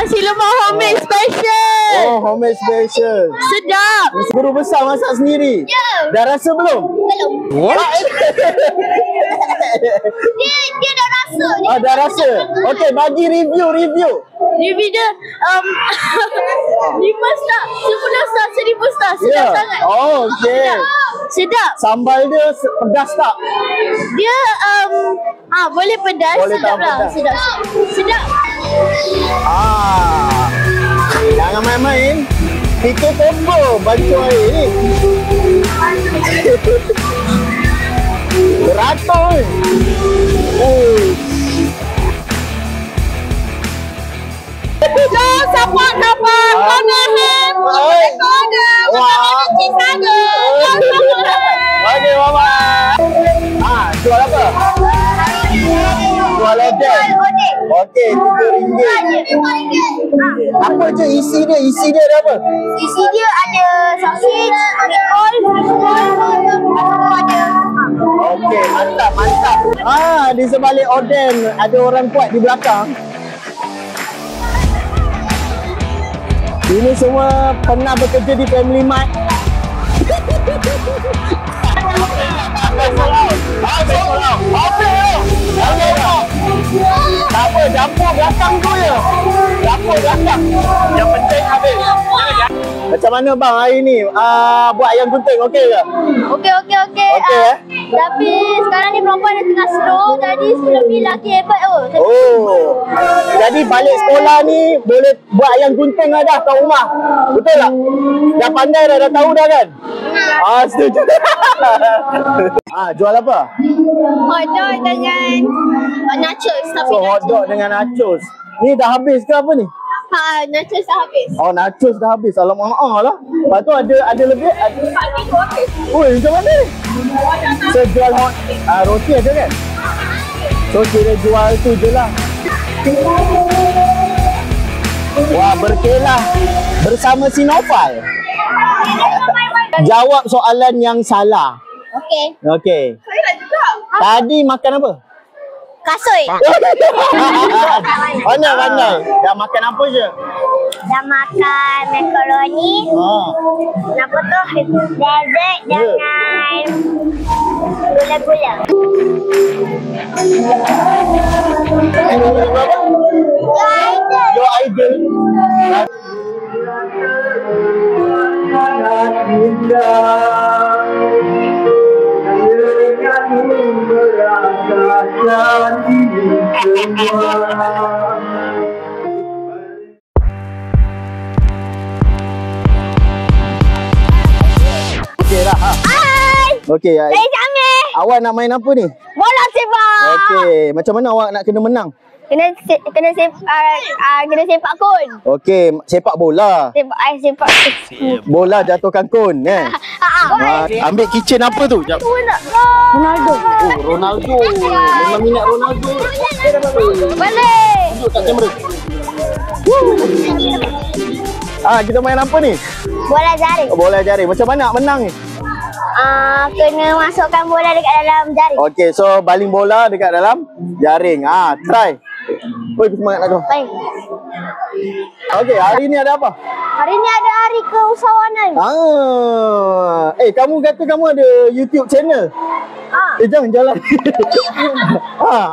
Nasi lemak homemade special. Oh, homemade special. Sedap. Guru besar masak sendiri? Ya. Dah rasa belum? Belum. What? Dia dah rasa. Oh, dah rasa. Okey, bagi review. Review dia 5 star, 10 star, 1000 star. Sedap sangat. Oh, okey. Sedap. Sambal dia pedas tak? Dia boleh pedas. Boleh sedap tahan lah. pedas. Sedap. Jangan main-main. Fikir combo bancu air ni. Beratur ni. Support Konehem. Wah. Okey, mama. Jual apa? Jual odeng. Okey, RM3. Apa je isi dia? Isi dia ada apa? Isi dia ada sausage, meatball, ada. Okey, mantap. Di sebalik odeng ada orang kuat di belakang. Ini semua pernah bekerja di Family Mart. Tak apa, dapur belakang tu je. Dapur belakang. Yang penting habis. Macam mana bang hari ni? Buat ayam gunting okey ke? Okey. Tapi sekarang ni perempuan dia tengah slow. Jadi lebih lelaki hebat tu. Oh. Jadi balik sekolah ni boleh buat ayam gunting dah kat rumah. Betul tak? Dah pandai dah tahu dah kan? Setuju. Jual apa? Hotdog dengan nachos. So hotdog dengan nachos. Ni dah habis ke apa ni? Nachos dah habis. Oh, nachos dah habis. Alamak lah. Lepas tu ada lebih. Oh, macam mana ni? So jual roti ada kan? So kira jual tu je lah. Wah, berkelah bersama Sinopal. Jawab soalan yang salah. Okey. Tadi makan apa? Kasoi. Pandai. Dah makan apa je? Dah makan makaroni. Apa tu? Dessert dengan gula-gula. Your idol. Okey dah. Okey. Saya Syamil. Awak nak main apa ni? Bola sepak. Okey, macam mana awak nak kena menang? Kena sepak kun. Okey, sepak bola. Sepak. Bola jatuhkan kun kan? Ambil kitchen apa tu? Ronaldo. Oh, Ronaldo. Memang minat Ronaldo. Boleh. Tunjuk kat kamera. Kita main apa ni? Bola jaring. Bola jaring. Macam mana nak menang ni? Kena masukkan bola dekat dalam jaring. Okey, so baling bola dekat dalam jaring. Try. Oi, semangat nak tu. Baik. Okey, hari ni ada apa? Hari ni ada hari keusahawanan. Kamu kata kamu ada YouTube channel? Jangan jalan.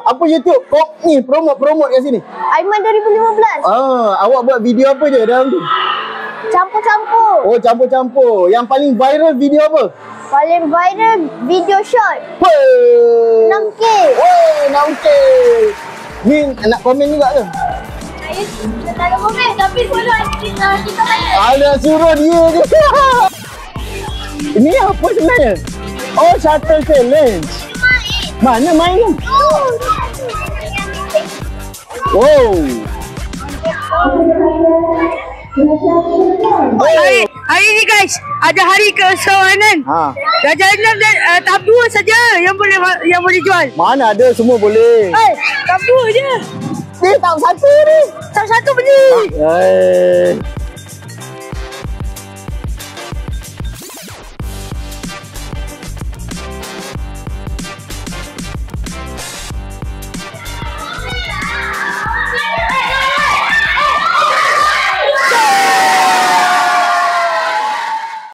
Apa YouTube? Kok ni promote kat sini. Aiman 2015. Awak buat video apa je dalam tu? Campur-campur. Oh, campur-campur. Yang paling viral video apa? Paling viral video short. 6K. 6K. Ni nak komen juga ke? Saya tak ada komen tapi suruh kita tanya. Ada suruh dia je. Ini apa sebenarnya? Oh, shuttle challenge. Mana main ni? Wow. Hari ni guys, ada hari keusahawanan. Jajanan tahap 2 saja yang boleh jual. Mana ada, semua boleh. Tahap 2 je. Ni tahap 1 ni. Tahap 1 beli.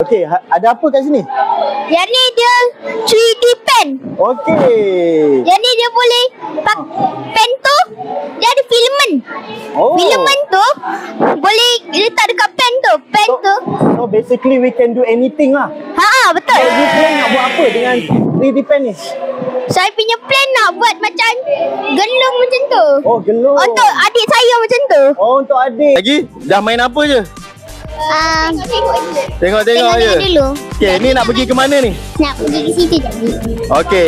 Okey, ada apa kat sini? Yang ni dia 3D pen. Okey. Yang ni dia boleh pen tu dia ada filament. Oh. Filament tu boleh letak dekat pen tu. Pen tu. So basically we can do anything lah. Betul. So you plan nak buat apa dengan 3D pen ni? Saya punya plan nak buat macam gelung macam tu. Oh, gelung. Untuk adik saya macam tu. Oh, untuk adik. Lagi? Dah main apa je? Tengok Tengok je. dulu. Okay, ni nak pergi ke mana ni? Nak pergi ke situ jadi. Okay.